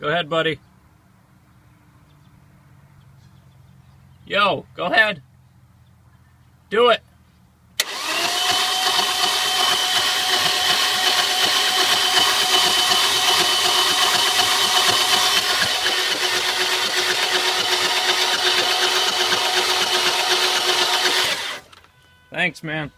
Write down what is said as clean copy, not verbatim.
Go ahead, buddy. Yo, go ahead. Do it. Thanks, man.